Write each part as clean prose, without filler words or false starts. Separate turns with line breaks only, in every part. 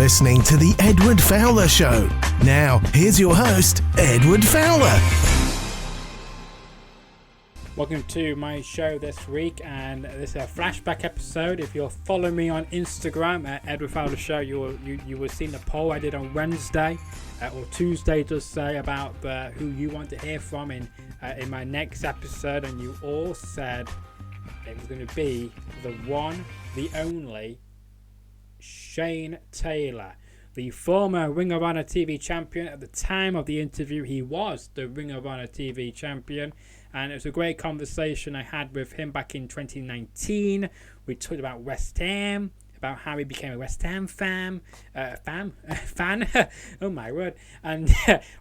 listening to The Edward Fowler Show. Now, here's your host, Edward Fowler.
Welcome to my show this week, and this is a flashback episode. If you'll follow me on Instagram at Edward Fowler Show, you will see the poll I did on Wednesday or Tuesday, just say about who you want to hear from in my next episode, and you all said it was going to be the one, the only Shane Taylor, the former Ring of Honor TV champion. At the time of the interview, he was the Ring of Honor TV champion, and it was a great conversation I had with him back in 2019. We talked about West Ham, about how he became a West Ham fan. Oh my word! And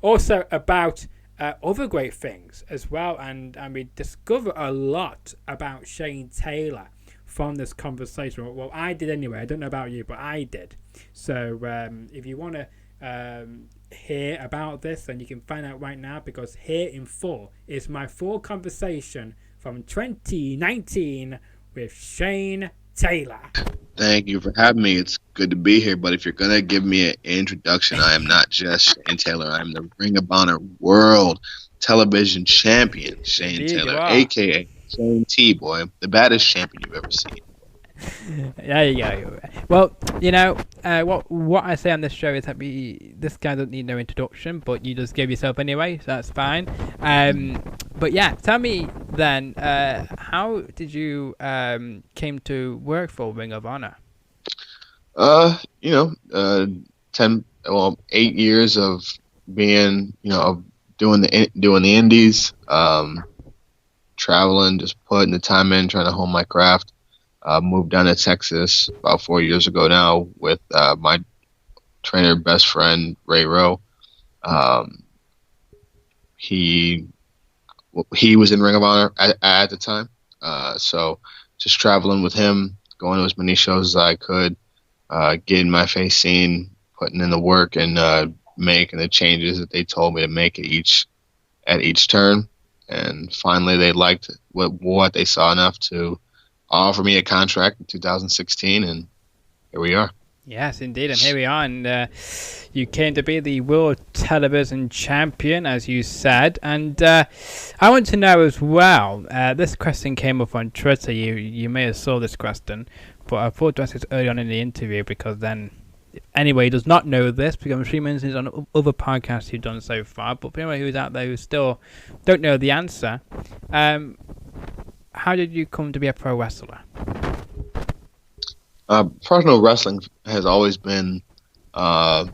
also about other great things as well. And we discovered a lot about Shane Taylor from this conversation. Well, I did anyway. I don't know about you, but I did. So if you want to hear about this, then you can find out right now, because here in full is my full conversation from 2019 with Shane Taylor.
Thank you for having me. It's good to be here, but if you're going to give me an introduction, I am not just Shane Taylor. I'm the Ring of Honor World Television Champion, Shane Taylor, a.k.a. Shane T, boy, the baddest champion you've ever seen.
There you go. Well, you know, what I say on this show is that this guy doesn't need no introduction, but you just gave yourself anyway, so that's fine. But yeah, tell me then, how did you came to work for Ring of Honor?
8 years of being, doing the indies, traveling, just putting the time in, trying to hone my craft. Moved down to Texas about 4 years ago now with my trainer, best friend, Ray Rowe. He was in Ring of Honor at the time. So just traveling with him, going to as many shows as I could, getting my face seen, putting in the work, and making the changes that they told me to make at each turn. And finally, they liked what they saw enough to offer me a contract in 2016, and here we are.
Yes, indeed, and here we are, and you came to be the World Television Champion, as you said, and I want to know as well, this question came up on Twitter, you may have saw this question, but I thought to ask this early on in the interview, because then, anyway, does not know this, because I'm sure he mentioned it on other podcasts you've done so far, but for anyone who's out there who still don't know the answer, how did you come to be a pro wrestler?
Professional wrestling has always been a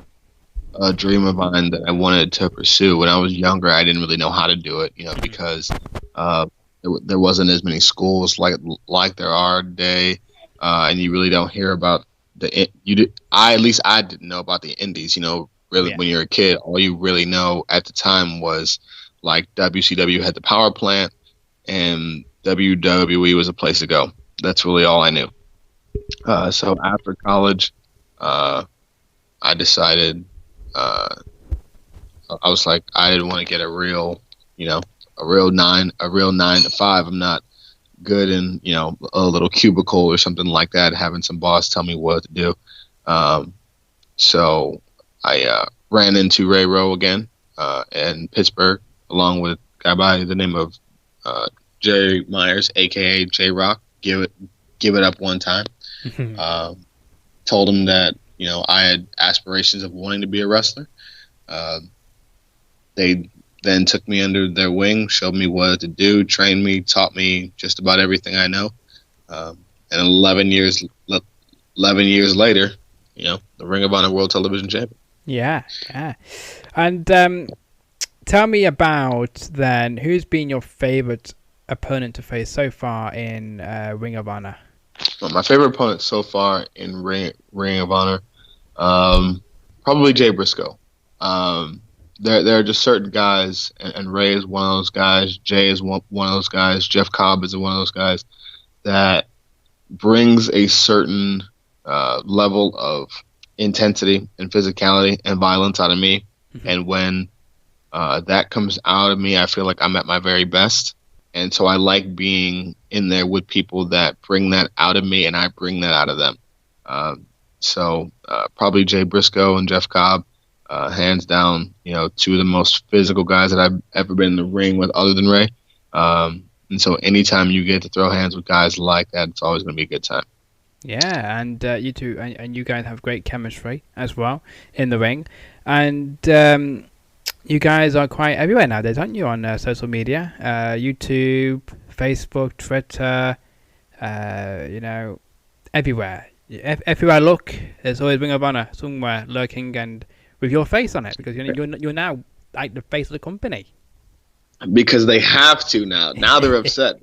dream of mine that I wanted to pursue. When I was younger, I didn't really know how to do it, because there wasn't as many schools like there are today, and you really don't hear about at least I didn't know about the indies. Really, when you're a kid, all you really know at the time was like WCW had the power plant, and WWE was a place to go. That's really all I knew. So after college, I decided I was like, I didn't want to get a real 9 to 5. I'm not good in a little cubicle or something like that, having some boss tell me what to do. So I ran into Ray Rowe again in Pittsburgh, along with a guy by the name of Jerry Myers, aka J Rock. Give it up one time. Told him that I had aspirations of wanting to be a wrestler. They then took me under their wing, showed me what to do, trained me, taught me just about everything I know. And 11 years later, the Ring of Honor World Television Champion.
Yeah. And tell me about then, who's been your favorite opponent to face so far in Ring of Honor?
Well, my favorite opponent so far in Ring of Honor, probably Jay Briscoe. There are just certain guys, and Ray is one of those guys. Jay is one of those guys. Jeff Cobb is one of those guys that brings a certain level of intensity and physicality and violence out of me. Mm-hmm. And when that comes out of me, I feel like I'm at my very best. And so I like being in there with people that bring that out of me, and I bring that out of them. So probably Jay Briscoe and Jeff Cobb, hands down, two of the most physical guys that I've ever been in the ring with other than Ray. And so anytime you get to throw hands with guys like that, it's always going to be a good time.
Yeah, and you two, and you guys have great chemistry as well in the ring. And you guys are quite everywhere nowadays, aren't you, on social media? YouTube, Facebook, Twitter, everywhere. Everywhere I look, there's always Ring of Honor somewhere lurking and with your face on it, because you're now like the face of the company.
Because they have to now. Now they're upset.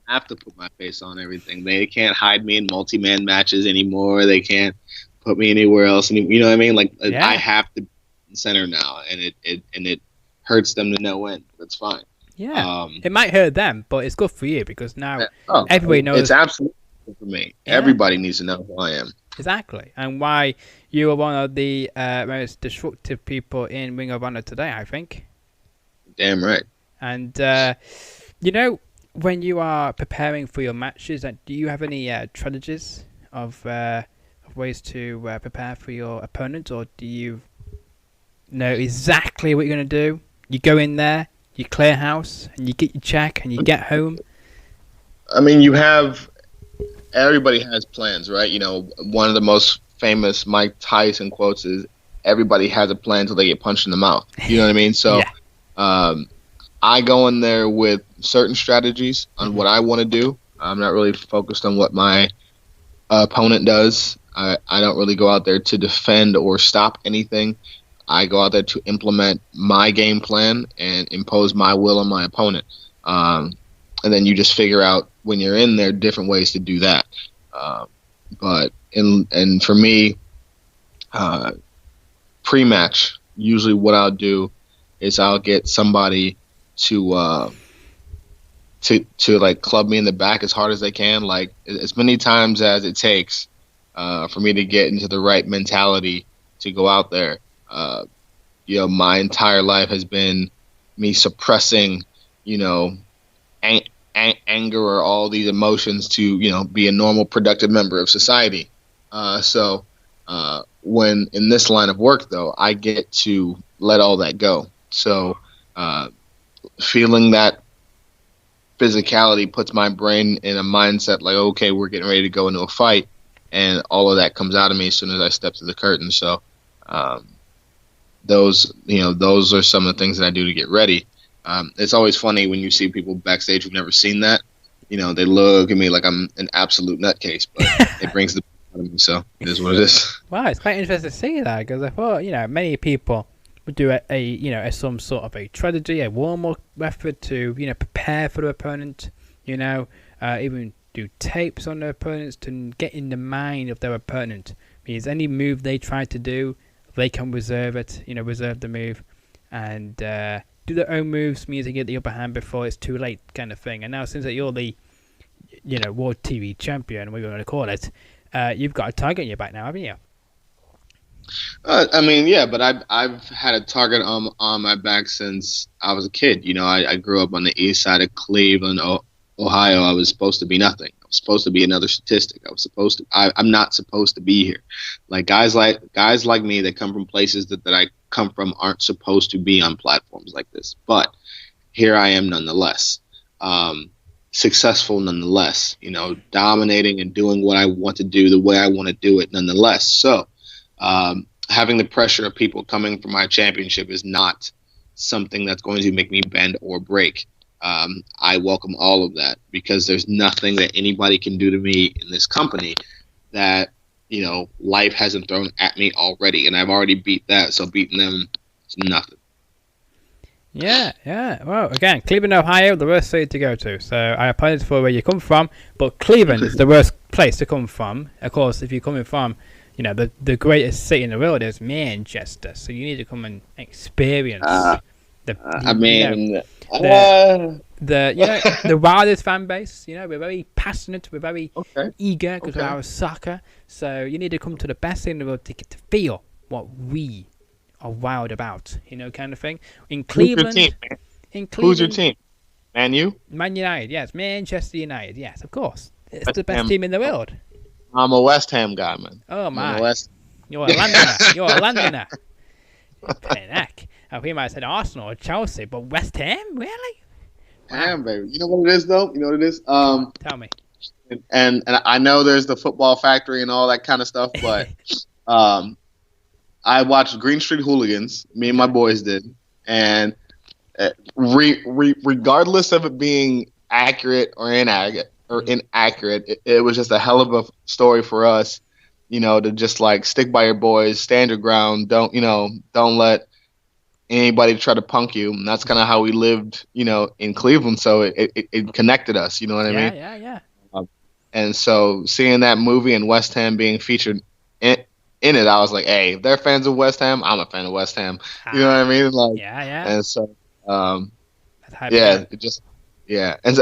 I have to put my face on everything. They can't hide me in multi-man matches anymore. They can't put me anywhere else. You know what I mean? Like I have to be in center now, and it hurts them to no end. That's fine.
Yeah, it might hurt them, but it's good for you because now everybody knows.
It's absolutely good for me. Yeah. Everybody needs to know who I am.
Exactly, and why you are one of the most destructive people in Ring of Honor today, I think.
Damn right.
And when you are preparing for your matches, do you have any strategies of ways to prepare for your opponent, or do you know exactly what you're going to do? You go in there, you clear house, and you get your check, and you get home.
I mean, everybody has plans, right? One of the most famous Mike Tyson quotes is, "Everybody has a plan until they get punched in the mouth." You know what I mean? So, I go in there with certain strategies on what I want to do. I'm not really focused on what my opponent does. I don't really go out there to defend or stop anything. I go out there to implement my game plan and impose my will on my opponent. And then you just figure out when you're in there different ways to do that. But for me, pre-match, usually what I'll do is I'll get somebody to like club me in the back as hard as they can, like as many times as it takes for me to get into the right mentality to go out there. My entire life has been me suppressing, anger or all these emotions to, be a normal, productive member of society. So when in this line of work, though, I get to let all that go. So feeling that physicality puts my brain in a mindset like, okay, we're getting ready to go into a fight, and all of that comes out of me as soon as I step to the curtain. So those are some of the things that I do to get ready. It's always funny when you see people backstage who've never seen that. They look at me like I'm an absolute nutcase, but it brings the out of me, so it is what it is.
Wow, it's quite interesting to see that, because I thought, many people would do some sort of a strategy, a warm-up effort to, prepare for the opponent, even do tapes on their opponents to get in the mind of their opponent. Because any move they try to do, they can reserve it, reserve the move, and do their own moves, means they get the upper hand before it's too late, kind of thing. And now, since you're the, World TV Champion, whatever you want to call it, you've got a target on your back now, haven't you?
But I've had a target on my back since I was a kid. I grew up on the east side of Cleveland, Ohio. I was supposed to be nothing. I was supposed to be another statistic. I'm not supposed to be here. Like guys like me that come from places that I come from aren't supposed to be on platforms like this. But here I am nonetheless. Successful nonetheless. Dominating and doing what I want to do the way I want to do it nonetheless. So having the pressure of people coming for my championship is not something that's going to make me bend or break. I welcome all of that, because there's nothing that anybody can do to me in this company that, life hasn't thrown at me already. And I've already beat that. So beating them is nothing.
Yeah. Well, again, Cleveland, Ohio, the worst city to go to. So I apologize for where you come from, but Cleveland is the worst place to come from. Of course, if you're coming from, the greatest city in the world is Manchester. So you need to come and experience the wildest fan base. We're very passionate. We're very eager because of our soccer. So you need to come to the best thing in the world to get to feel what we are wild about. Kind of thing. In Cleveland.
Who's your team? Man U?
Man United. Yes, Manchester United. Yes, of course. It's the best team in the world.
I'm a West Ham guy, man.
Oh my! You're a
Yeah.
Londoner. You're a Londoner. Heck. We might have said Arsenal or Chelsea, but West Ham, really?
Ham, baby. You know what it is, though. You know what it is.
Tell me.
And I know there's the football factory and all that kind of stuff, but I watched Green Street Hooligans. Me and my boys did, and regardless of it being accurate or inaccurate, it was just a hell of a story for us. You know, to just like stick by your boys, stand your ground. Don't let anybody try to punk you. And that's kind of how we lived, in Cleveland. So it connected us. You know what I mean?
Yeah.
And so seeing that movie and West Ham being featured in it, I was like, hey, if they're fans of West Ham, I'm a fan of West Ham. You know what I mean? Like,
yeah.
And so, And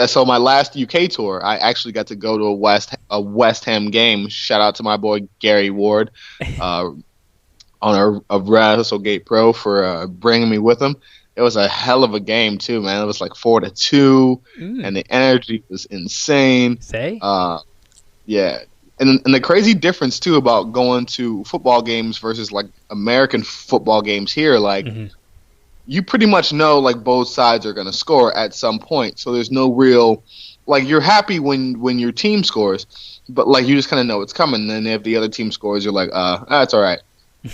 so my last UK tour, I actually got to go to a West Ham game. Shout out to my boy Gary Ward, on our WrestleGate Pro for bringing me with him. It was a hell of a game too, man. It was like 4-2, and the energy was insane. Yeah. And the crazy difference too about going to football games versus like American football games here, like you pretty much know like both sides are gonna score at some point. So there's no real, like, you're happy when your team scores, but like you just kind of know it's coming. And if the other team scores, you're like, that's all right.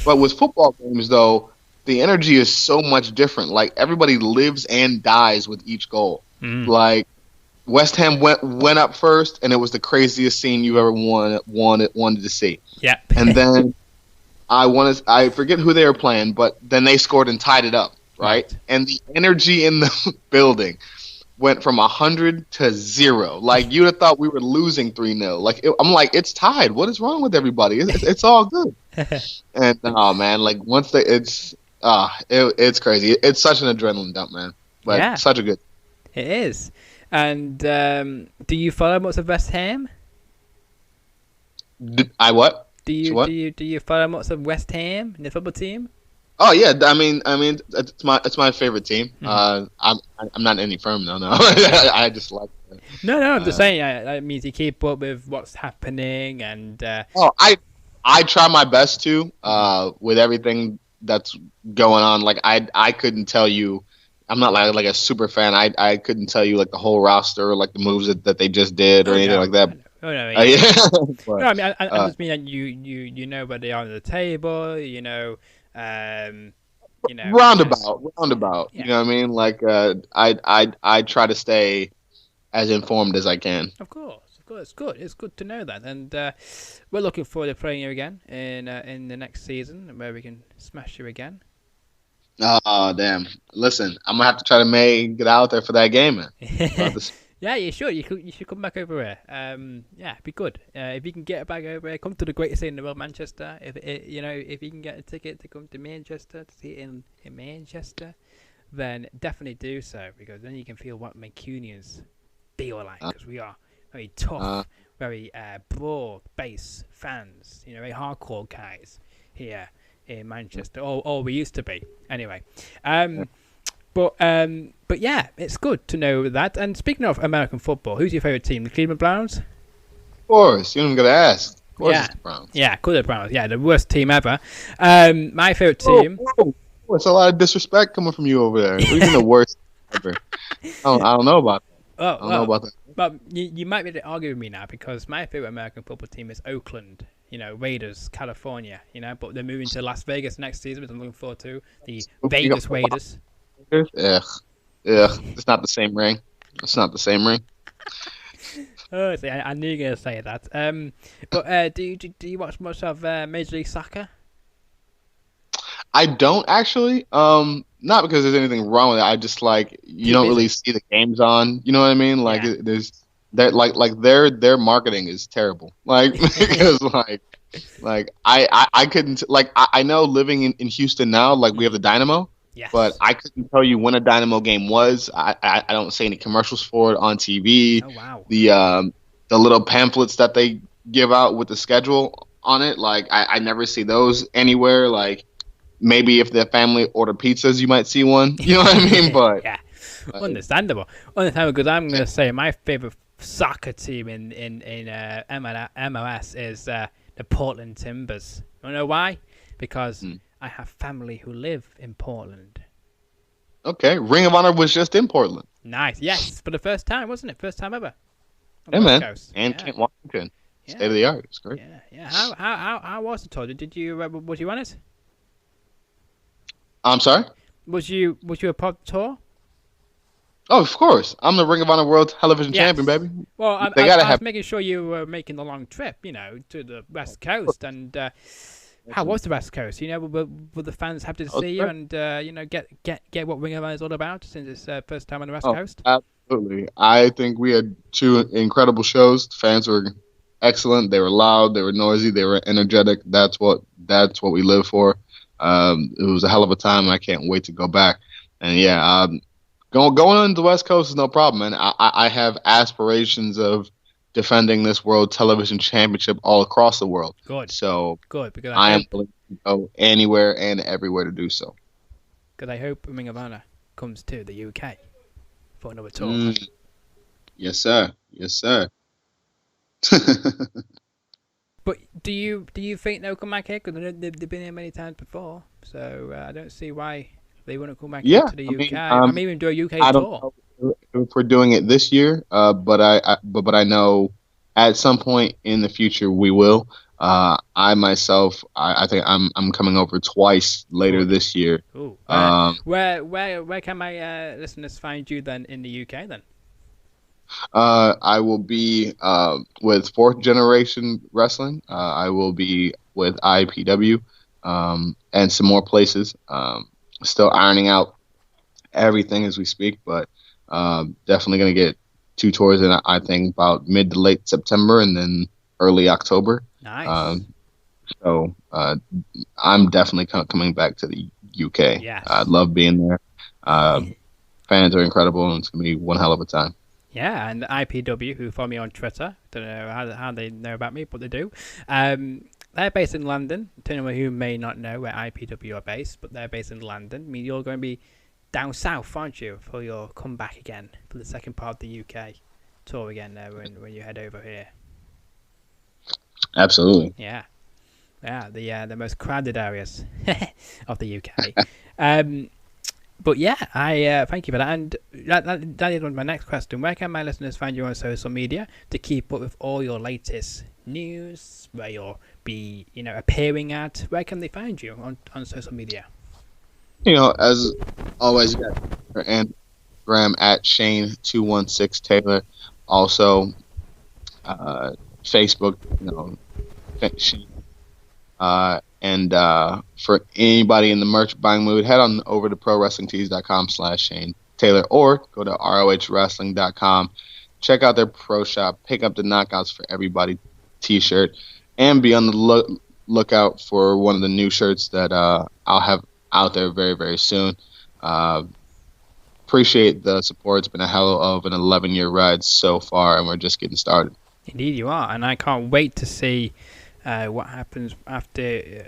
But with football games though, the energy is so much different. Like everybody lives and dies with each goal. Like West Ham went up first, and it was the craziest scene you ever wanted to see.
Yeah.
And then I forget who they were playing, but then they scored and tied it up, right? And the energy in the building went from 100 to 0. Like you'd have thought we were losing 3-0. Like I'm like, it's tied. What is wrong with everybody? It's all good. And man, like once it's crazy. It's such an adrenaline dump, man. But such a good.
It is. And do you follow much of West Ham?
I what?
Do you follow much of West Ham in the football team?
Oh yeah, I mean, it's my favorite team. I'm not in any firm though. No, I just like it.
No, I'm just saying. That means you keep up with what's happening, and
I try my best to with everything that's going on. Like I couldn't tell you. I'm not like a super fan. I couldn't tell you like the whole roster or like the moves that they just did or anything like that.
I mean, I just mean that you know where they are on the table.
Roundabout.
Yeah.
You know what I mean? Like I try to stay as informed as I can.
Of course, it's good. It's good to know that, and we're looking forward to playing you again in the next season where we can smash you again.
Oh damn! Listen, I'm gonna have to try to get out there for that game, man.
Yeah, you should. You should come back over here. It'd be good. If you can get back over here, come to the greatest city in the world, Manchester. If you can get a ticket to come to Manchester to see it in Manchester, then definitely do so, because then you can feel what Mancunians feel like. Because we are very tough, very broad-based fans. Very hardcore guys here in Manchester. Or we used to be. Anyway. But yeah, it's good to know that. And speaking of American football, who's your favorite team? The Cleveland Browns?
Of course, you don't gotta ask. Of course, it's the Browns.
Yeah, cool, the Browns. Yeah, the worst team ever. My favorite team.
It's a lot of disrespect coming from you over there. Even the worst ever. I don't know about that. I don't know about that.
But you might be able to argue with me now, because my favorite American football team is Oakland. Raiders, California. But they're moving to Las Vegas next season, which I'm looking forward to. The Vegas Raiders.
Yeah. It's not the same ring.
Oh, see, I knew you were going to say that. But do you watch much of Major League Soccer?
I don't actually. Not because there's anything wrong with it. I just like you don't really see the games on. You know what I mean? Like there's that like their marketing is terrible. Like because like I couldn't like I know living in Houston now, like we have the Dynamo.
Yes.
But I couldn't tell you when a Dynamo game was. I don't see any commercials for it on TV.
Oh wow.
The little pamphlets that they give out with the schedule on it, like I never see those anywhere. Like maybe if the family order pizzas, you might see one. You know what I mean? But
yeah, understandable. Because I'm gonna say my favorite soccer team in MLS is the Portland Timbers. You know why? Because I have family who live in Portland.
Okay, Ring of Honor was just in Portland.
Nice, yes, for the first time, wasn't it? First time ever.
Yeah, man. And Kent, Washington.
Yeah.
State of the art. It's great.
Yeah. How was the tour? Did you was you on it?
I'm sorry?
Was you a part of the tour?
Oh, of course. I'm the Ring of Honor World Television Champion, baby.
Well, I was making sure you were making the long trip, to the West Coast. And how was the West Coast? Will the fans happy to see you and get what Ring of Honor is all about since it's first time on the West Coast?
Absolutely. I think we had 2 incredible shows. The fans were excellent. They were loud. They were noisy. They were energetic. That's what we live for. It was a hell of a time. I can't wait to go back. And going on the West Coast is no problem, man. I have aspirations of defending this World Television Championship all across the world.
Good.
So
good, because
I am willing to go anywhere and everywhere to do so.
Because I hope Ring of Honor comes to the UK for another tour.
Yes, sir. Yes, sir.
But do you think they'll come back here? Because they've been here many times before, so I don't see why they wouldn't come back here to the UK. I mean, even do a UK tour.
Know if we're doing it this year, but I know at some point in the future we will. I myself, I think I'm coming over twice later this year.
Ooh. Where can my listeners find you then in the UK then?
I will be with 4th Generation Wrestling. I will be with IPW and some more places. Still ironing out everything as we speak, but definitely going to get 2 tours in, I think, about mid to late September and then early October.
Nice.
So I'm definitely coming back to the UK.
Yes.
I love being there. Fans are incredible, and it's going to be one hell of a time.
Yeah, and the IPW, who follow me on Twitter, don't know how they know about me, but they do. They're based in London. To anyone who may not know where IPW are based, but they're based in London. I mean, you're going to be down south, aren't you, for your comeback again for the second part of the UK tour again when you head over here?
Absolutely.
Yeah, the most crowded areas of the UK. But yeah, I thank you for that. And that is my next question. Where can my listeners find you on social media to keep up with all your latest news, where you'll be, appearing at? Where can they find you on social media?
As always, you got Instagram at Shane216Taylor. Also, Facebook, Shane. And for anybody in the merch buying mood, head on over to ProWrestlingTees.com/Shane Taylor, or go to ROHWrestling.com. Check out their pro shop. Pick up the Knockouts for Everybody t-shirt, and be on the lookout for one of the new shirts that I'll have out there very, very soon. Appreciate the support. It's been a hell of an 11-year ride so far, and we're just getting started.
Indeed you are, and I can't wait to see what happens after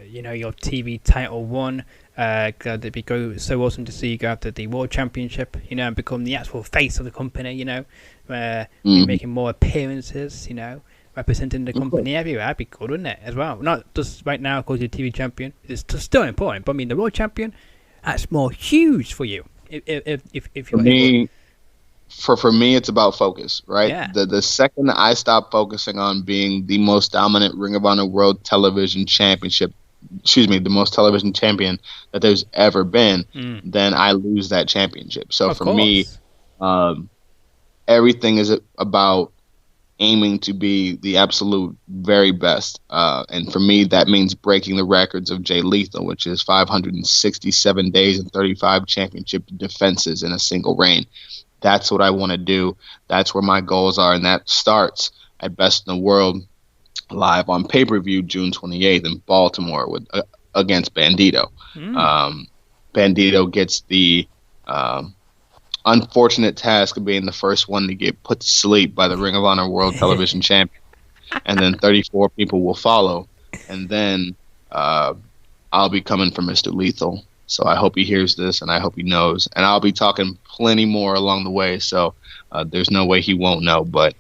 your TV title won. It'd be so awesome to see you go after the World Championship, and become the actual face of the company, making more appearances, representing the company everywhere. That'd be good, wouldn't it, as well? Not just right now because you're TV champion. It's still important, but I mean, the World Champion, that's more huge for you. If you're
For me, it's about focus, right?
Yeah.
The second I stop focusing on being the most dominant Ring of Honor World Television Championship, the most television champion that there's ever been, then I lose that championship. So for me, everything is about aiming to be the absolute very best. And for me, that means breaking the records of Jay Lethal, which is 567 days and 35 championship defenses in a single reign. That's what I want to do. That's where my goals are, and that starts at Best in the World live on pay-per-view June 28th in Baltimore against Bandito. Bandito gets the unfortunate task of being the first one to get put to sleep by the Ring of Honor World Television Champion, and then 34 people will follow, and then I'll be coming for Mr. Lethal So I hope he hears this, and I hope he knows. And I'll be talking plenty more along the way. So there's no way he won't know, but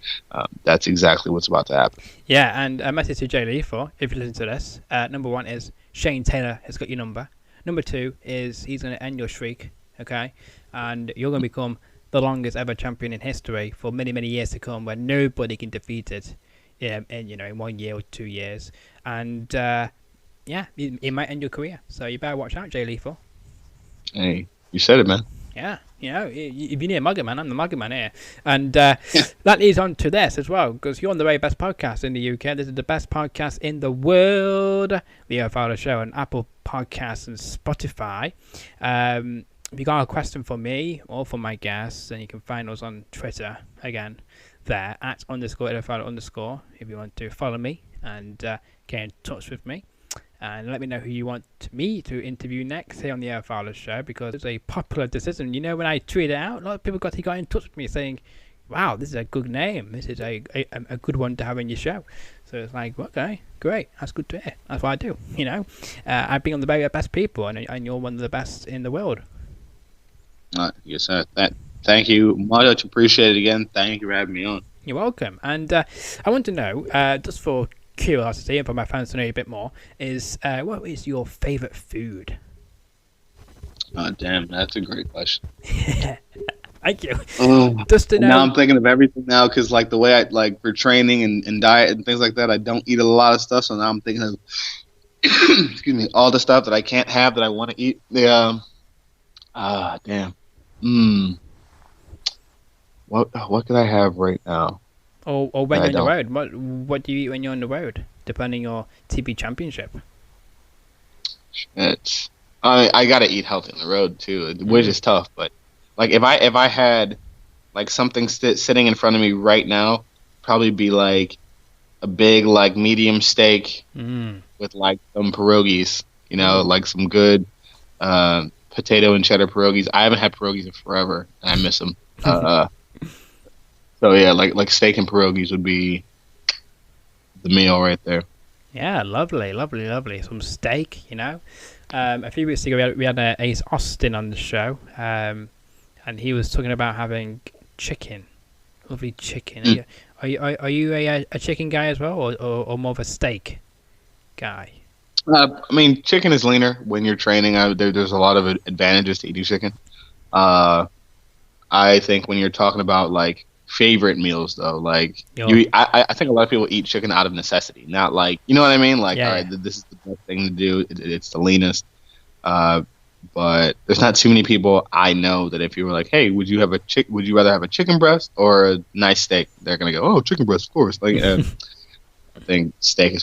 that's exactly what's about to happen.
Yeah, and a message to Jay Lethal, if you listen to this. Number 1 is Shane Taylor has got your number. Number 2 is he's going to end your streak, okay? And you're going to become the longest ever champion in history for many, many years to come, where nobody can defeat it in 1 year or 2 years. And yeah, it might end your career. So you better watch out, Jay Lethal.
Hey, you said it, man.
Yeah, if you need a mugger man, I'm the mugger man here. And that leads on to this as well, because you're on the very best podcast in the UK. This is the best podcast in the world, the Fowler Show, on Apple Podcasts and Spotify. If you got a question for me or for my guests, then you can find us on Twitter, again, there, at _Fowler_, if you want to follow me and get in touch with me. And let me know who you want me to interview next here on the Fowler Show, because it's a popular decision. When I tweeted it out, a lot of people got in touch with me saying, wow, this is a good name. This is a good one to have in your show. So it's like, okay, great. That's good to hear. That's what I do. I've been on the very best people, and you're one of the best in the world.
Yes, sir. Thank you. Much appreciated again. Thank you for having me on.
You're welcome. And I want to know, just for curiosity and for my fans to know a bit more, is what is your favorite food?
Oh, damn, that's a great question.
Thank you.
Just to know. Now I'm thinking of everything now, because like the way I like for training and diet and things like that, I don't eat a lot of stuff. So now I'm thinking of excuse me, all the stuff that I can't have that I want to eat. Damn. What could I have right now?
Or when you're on the road, what do you eat when you're on the road, depending on your TV championship?
I gotta eat healthy on the road too, which is tough. But like if I had like something sitting in front of me right now, probably be like a big like medium steak with like some pierogies, like some good potato and cheddar pierogies. I haven't had pierogies in forever, and I miss them. So yeah, like steak and pierogies would be the meal right there.
Yeah, lovely. Some steak, A few weeks ago we had Ace Austin on the show, and he was talking about having chicken, lovely chicken. Are you a chicken guy as well, or more of a steak guy?
I mean, chicken is leaner when you're training. There's a lot of advantages to eating chicken. I think when you're talking about like favorite meals though, like I think a lot of people eat chicken out of necessity, not like, you know what I mean, like all right, this is the best thing to do, it's the leanest, but there's not too many people I know that if you were like, hey, would you rather have a chicken breast or a nice steak, they're gonna go, oh, chicken breast, of course. Like I think steak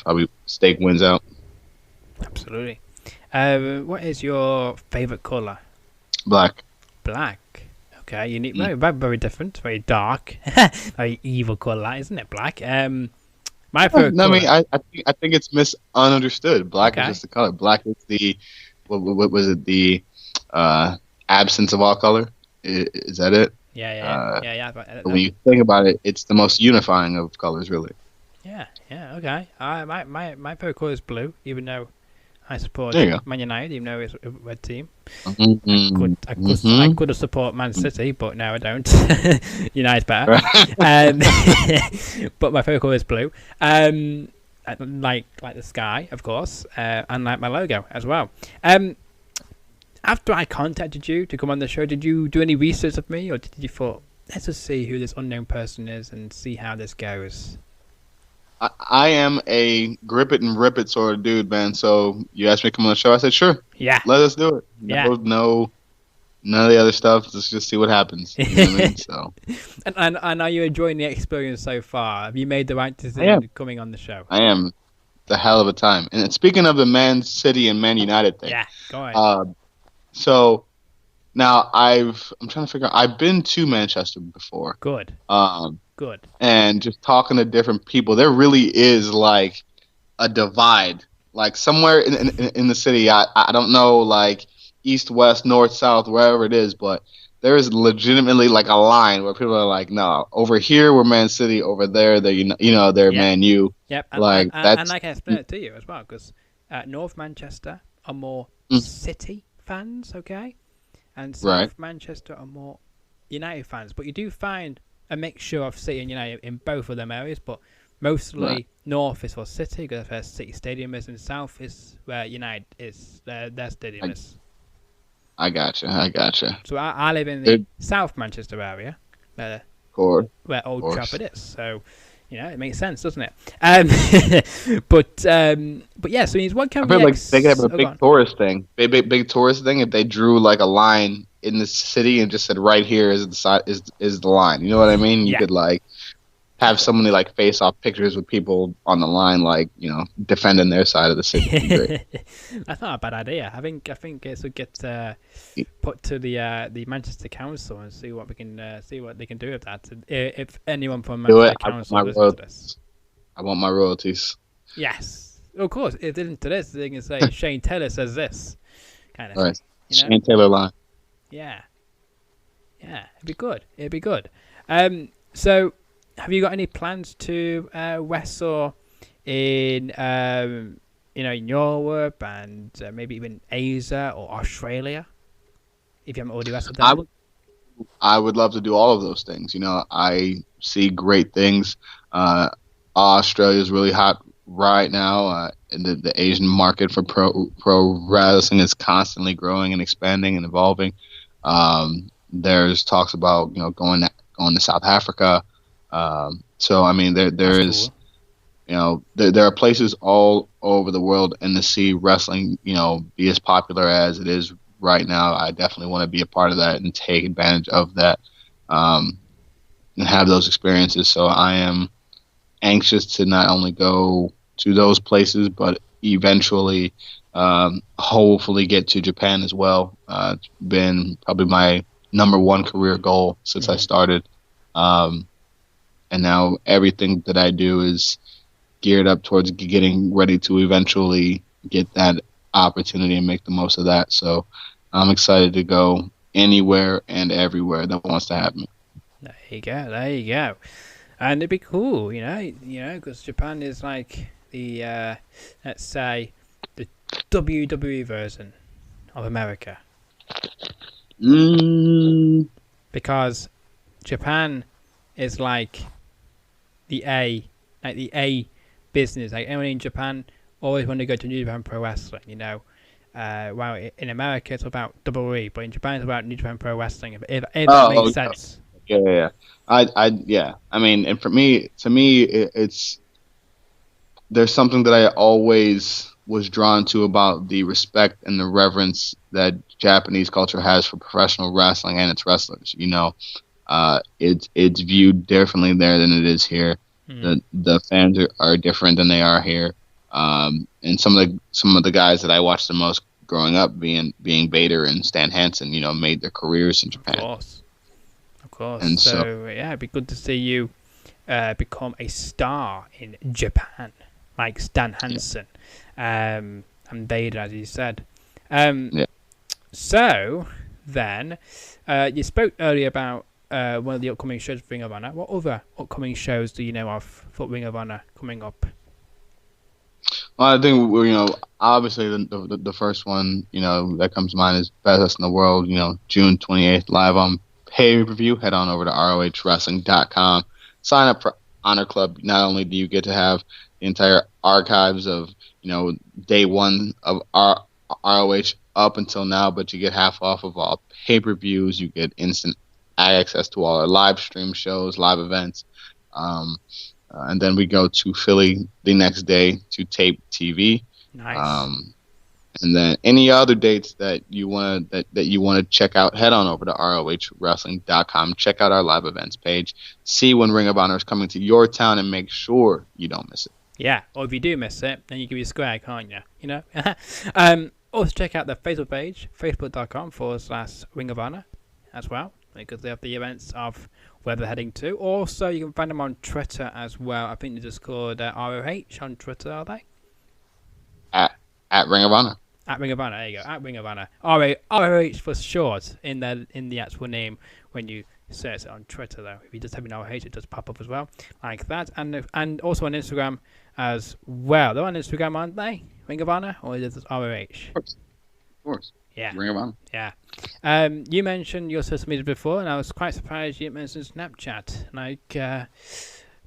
wins out.
Absolutely. What is your favorite color?
Black.
Okay, unique, very different, very dark, very evil color, isn't it? Black. My favorite.
No, color. I think it's misunderstood. Black is just the color. Black is the what was it? The absence of all color. Is that it?
Yeah.
When you think about it, it's the most unifying of colors, really.
Yeah. Okay. My favorite color is blue, even though I support Man United, even though it's a red team. I could have supported Man City, but now I don't. United's better. But my favorite colour is blue. Like the sky, of course, and like my logo as well. After I contacted you to come on the show, did you do any research of me, or did you thought, let's just see who this unknown person is and see how this goes?
I am a grip it and rip it sort of dude, man. So you asked me to come on the show. I said, sure.
Yeah.
Let us do it.
Yeah.
No, none of the other stuff. Let's just see what happens. You know what I mean? So.
And are you enjoying the experience so far? Have you made the right decision coming on the show?
I am. The hell of a time. And speaking of the Man City and Man United thing.
Yeah, go ahead.
So now I'm trying to figure out. I've been to Manchester before.
Good. Good.
And just talking to different people, there really is like a divide. Like somewhere in the city, I don't know, like east, west, north, south, wherever it is, but there is legitimately like a line where people are like, no, over here we're Man City, over there they're Man U.
Yep. And,
like
and I can explain it to you as well, because North Manchester are more City fans, okay, and South
Right.
Manchester are more United fans. But you do find a mixture of City and United in both of them areas, but mostly
Right.
North is for City, because that's where City Stadium is, and South is where United is, their stadium is.
I gotcha.
So I live in the
Good.
South Manchester area,
Cool.
where Old
course.
Trafford is. So, it makes sense, doesn't it? But yeah, so what can
I
we
feel like they could have a
go
big
on.
tourist thing. Big tourist thing if they drew like a line in the city and just said right here is the side is the line. You know what I mean? You
Yeah.
could like have somebody like face off pictures with people on the line, like defending their side of the city. It'd be great.
That's not a bad idea. I think it would get put to the Manchester Council and see what they can do with that. If anyone from
Do
Manchester
it. I want
Council
my
listens to this,
royalties. I want my royalties.
yes, of course. If they listen to this, they can say Shane Taylor says this kind of
All right.
thing. You know?
Shane Taylor line.
Yeah, it'd be good. So have you got any plans to wrestle in in Europe and maybe even Asia or Australia, if you haven't already wrestled there?
I would love to do all of those things. I see great things. Australia is really hot right now. And the Asian market for pro wrestling is constantly growing and expanding and evolving. There's talks about going to South Africa. So I mean there is
Cool.
there are places all over the world, and to see wrestling be as popular as it is right now, I definitely want to be a part of that and take advantage of that, and have those experiences. So I am anxious to not only go to those places, but eventually, hopefully get to Japan as well. It's been probably my number one career goal since I started. And now everything that I do is geared up towards getting ready to eventually get that opportunity and make the most of that. So I'm excited to go anywhere and everywhere that wants to have me.
There you go. And it'd be cool, because Japan is like the, let's say, the WWE version of America. Because Japan is like the A business. Like anyone in Japan always want to go to New Japan Pro Wrestling, While in America it's about WWE, but in Japan it's about New Japan Pro Wrestling. If that makes sense.
Yeah. I mean, and to me, it's there's something that I always was drawn to about the respect and the reverence that Japanese culture has for professional wrestling and its wrestlers. It's viewed differently there than it is here. The fans are different than they are here. And some of the guys that I watched the most growing up, being Vader and Stan Hansen, made their careers in Japan.
Of course.
And
so yeah, it'd be good to see you become a star in Japan, like Stan Hansen, and Vader, as you said. So then, you spoke earlier about one of the upcoming shows for Ring of Honor. What other upcoming shows do you know of for Ring of Honor coming up?
Well, I think obviously the first one that comes to mind is Best in the World. June 28th, live on pay-per-view. Head on over to ROHWrestling.com. Sign up for Honor Club. Not only do you get to have the entire archives of day one of ROH up until now, but you get half off of all pay-per-views. You get instant access to all our live stream shows, live events. And then we go to Philly the next day to tape TV.
Nice.
And then any other dates that you want to check out, head on over to ROHWrestling.com. Check out our live events page. See when Ring of Honor is coming to your town, and make sure you don't miss it.
Yeah, or if you do miss it, then you can be square, can't you? Also check out the Facebook page, facebook.com/Ring of Honor as well, because they have the events of where they're heading to. Also, you can find them on Twitter as well. I think they're just called ROH on Twitter, are they?
At Ring of Honor.
At Ring of Honor, there you go. At Ring of Honor. ROH for short in the actual name when you search it on Twitter, though. If you just type in ROH, it does pop up as well, like that. And also on Instagram as well. They're on Instagram, aren't they? Ring of Honor, or is it just ROH?
Of course.
Yeah.
Ring of Honor.
Yeah. You mentioned your social media before, and I was quite surprised you mentioned Snapchat. Like,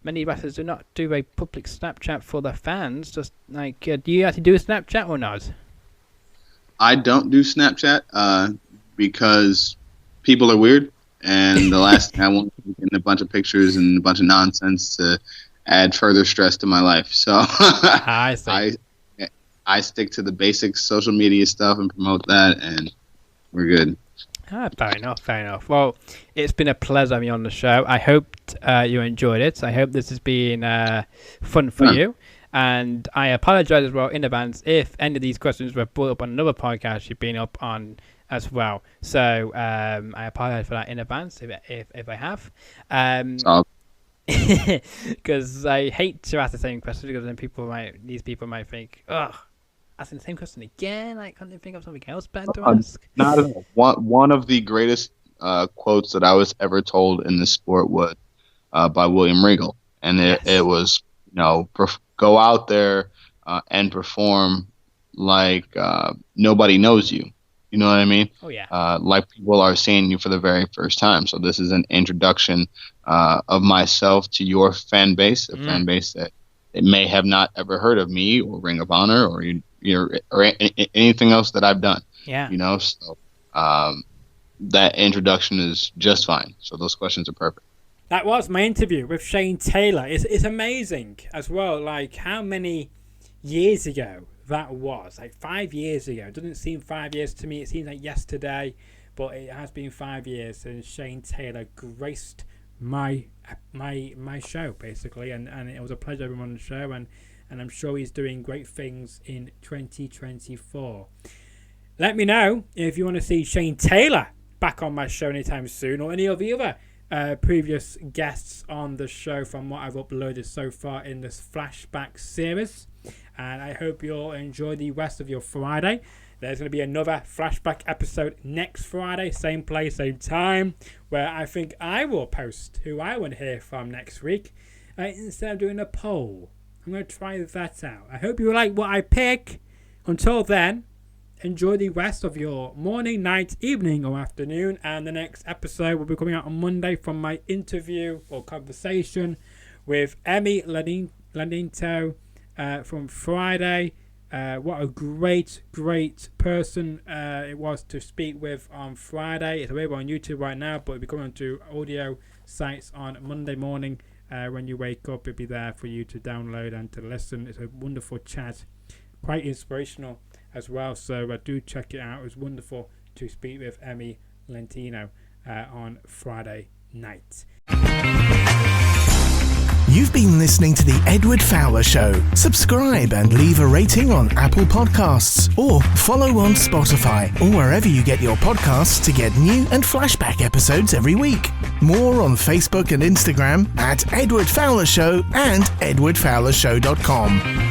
many wrestlers do not do a public Snapchat for their fans. Just like, do you actually do a Snapchat or not?
I don't do Snapchat because people are weird, and the last thing I want to be in a bunch of pictures and a bunch of nonsense to add further stress to my life. So
I see.
I stick to the basic social media stuff and promote that, and we're good.
Fair enough. Well, it's been a pleasure having you on the show. I hope you enjoyed it. I hope this has been fun for you. And I apologize as well in advance if any of these questions were brought up on another podcast you've been up on as well. So I apologize for that in advance if I have. Because I hate to ask the same question, because then these people might think, ugh, asking the same question again. I can't think of something else better to ask.
Not at all. One of the greatest quotes that I was ever told in this sport was by William Regal, and it was, go out there and perform like nobody knows you. You know what I mean?
Oh yeah.
Like people are seeing you for the very first time. So this is an introduction of myself to your fan base, a fan base that it may have not ever heard of me or Ring of Honor or anything else that I've done.
Yeah.
So that introduction is just fine. So those questions are perfect.
That was my interview with Shane Taylor. It's amazing as well, like how many years ago that was. Like 5 years ago. It doesn't seem 5 years to me. It seems like yesterday, but it has been 5 years since Shane Taylor graced my show, basically, and it was a pleasure having him on the show, and I'm sure he's doing great things in 2024. Let me know if you want to see Shane Taylor back on my show anytime soon, or any of the other previous guests on the show from what I've uploaded so far in this flashback series. And I hope you'll enjoy the rest of your Friday. There's going to be another flashback episode next Friday, same place, same time, where I think I will post who I want to hear from next week instead of doing a poll. I'm going to try that out. I hope you like what I pick. Until then, enjoy the rest of your morning, night, evening, or afternoon. And the next episode will be coming out on Monday from my interview or conversation with Emmy Ladinto from Friday. What a great person it was to speak with on Friday. It's available on YouTube right now, but it'll be coming to audio sites on Monday morning. When you wake up, it'll be there for you to download and to listen. It's a wonderful chat, quite inspirational as well. So do check it out. It was wonderful to speak with Emmy Lentino on Friday night.
You've been listening to The Edward Fowler Show. Subscribe and leave a rating on Apple Podcasts, or follow on Spotify or wherever you get your podcasts to get new and flashback episodes every week. More on Facebook and Instagram at Edward Fowler Show and edwardfowlershow.com.